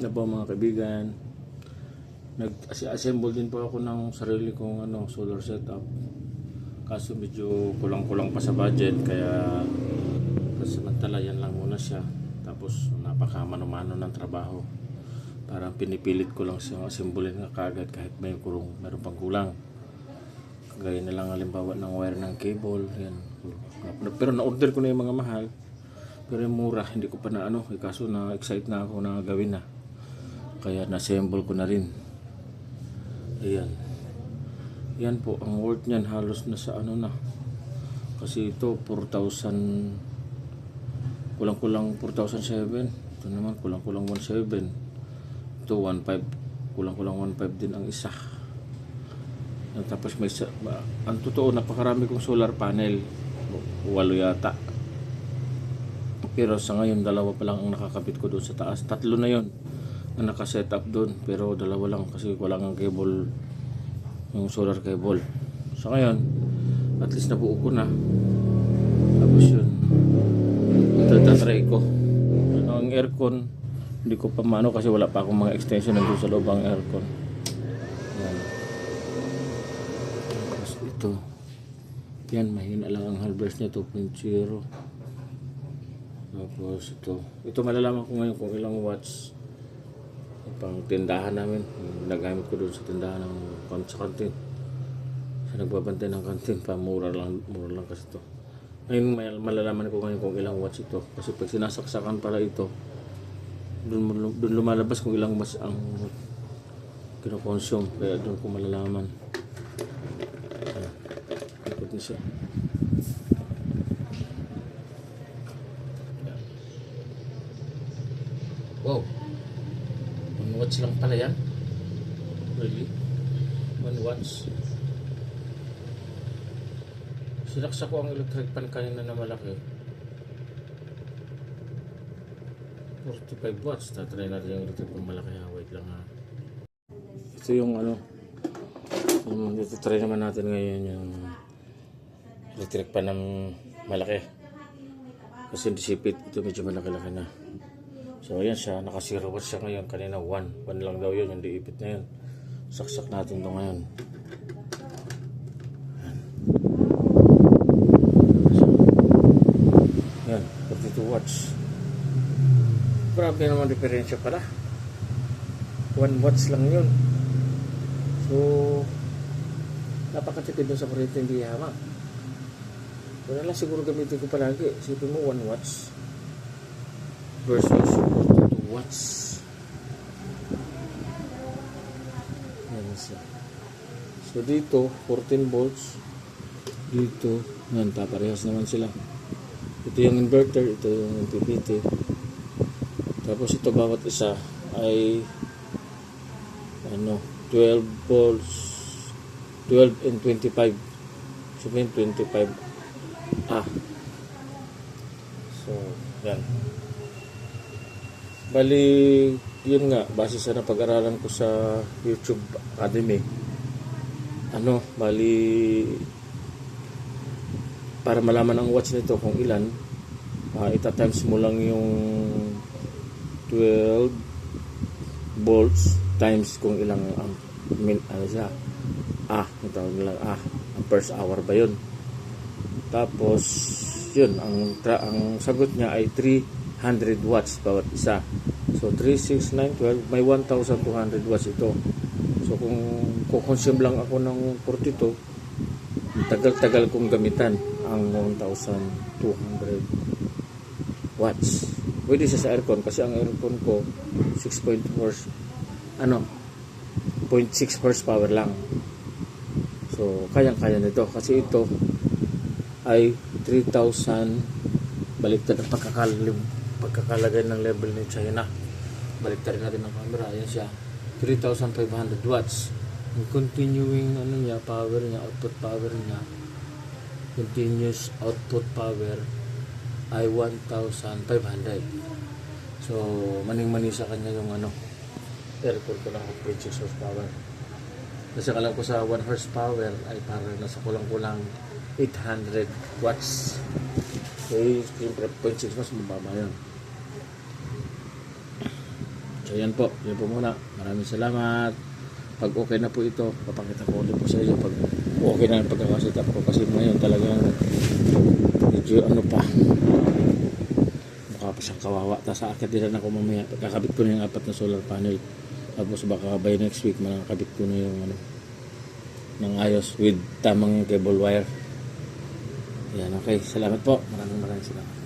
na po mga kaibigan, nag-assemble din po ako ng sarili kong solar setup, kaso medyo kulang-kulang pa sa budget, kaya samantala yan lang muna siya. Tapos napaka-mano-mano ng trabaho, parang pinipilit ko lang siyang assemble nga kagad kahit meron pang kulang. Gaya na lang halimbawa ng wire ng cable yan. Pero na-order ko na yung mga mahal, pero yung mura hindi ko pa na kaso na-excite na ako na gawin na, kaya na-assemble ko na rin. Ayan, yan po ang worth nyan, halos na sa na, kasi ito 4,000, kulang-kulang 4,007. Ito naman kulang-kulang 1,700. Ito 1,500, kulang-kulang 1,500 din ang isa. Tapos ang totoo, napakarami kong solar panel, 8 yata, pero sa ngayon 2 pa lang ang nakakabit ko doon sa taas. 3 na yon na nakaset up doon, pero 2 lang kasi wala ng cable, yung solar cable. Sa ngayon at least nabuo ko na. Tapos yun, tatry ko ang aircon. Hindi ko pa maano kasi wala pa akong mga extension nandun sa loob ang aircon. Yan. Tapos ito, yan, mahina lang ang halbers niya, 2.0. Tapos ito malalaman ko ngayon kung ilang watts. Pang tindahan namin, nagamit ko doon sa tindahan sa kantin, sa nagbabantay ng kantin, mura lang kasi ito. Ngayon malalaman ko ngayon kung ilang watts ito, kasi pag sinasaksakan para ito, doon lumalabas kung ilang watts ang kinoconsume, kaya doon ko malalaman. Ikot na siya. Wow, 1 watts lang pala yan. Really? 1 watts. Sinaksak ko ang electric pan kanina na malaki, 45 watts. Tatry natin yung electric pan malaki. Wait lang ha. Ito yung ito try naman natin ngayon yung electric pan ng malaki, kasi disipit ito medyo malaki-laki na. So ayan siya, naka 0 watts siya ngayon. Kanina 1 lang daw yun, yung diipit na yun. Saksak natin ito ngayon. Ayan, 42 watts. Grabe naman diferensya pala, 1 watts lang yun. So napakatipid dun sa kuryente, hindi hama. Wala lang siguro gamitin ko palagi. Isipin mo 1 watts versus 42 watts. Yan siya. So dito 14 volts, dito yan, paparehas naman sila. Ito yung inverter, ito yung MPPT. Tapos ito bawat isa ay 12 volts, 12 and 25. Sabihin 25 so yan. Bali, yun nga, base sa napag-aralan ko sa YouTube Academy, bali, para malaman ang watts nito kung ilan, ita-times mo lang yung 12 volts times kung ilang siya, natawag nilang amperes hour ba yun. Tapos yun, ang sagot niya ay 300 watts bawat isa. So 3, 6, 9, 12, may 1,200 watts ito. So kung kukonsume lang ako ng 42, tagal-tagal kong gamitan ang 1,200 watts. Pwede siya sa aircon, kasi ang aircon ko 0.6 horsepower lang. So kayang-kaya nito, kasi ito ay 3,000. Baliktad ang pagkakalagay ng level ni China. Baliktad natin ang camera. Ayan siya, 3,500 watts. Ang continuing power niya, output power niya, continuous output power ay 1,500. So maning-mani sa kanya yung aircon ko ng 0.6 horsepower. Kasi alam ko sa 1 horsepower ay parang nasa kulang-kulang 800 watts. So yung 0.6 mas mababa yun. So yan po muna. Maraming salamat. Pag okay na po ito, papakita ko ulit po sa inyo pag okay na ang pagkakaset up ko, kasi ngayon talagang medyo ano pa, mukha pa siyang kawawa. Tapos aakit din ako mamaya, kakabit ko na yung 4 na solar panel, tapos baka by next week makakabit ko na yung ano ng ayos with tamang cable wire. Yan, okay, salamat po, maraming salamat.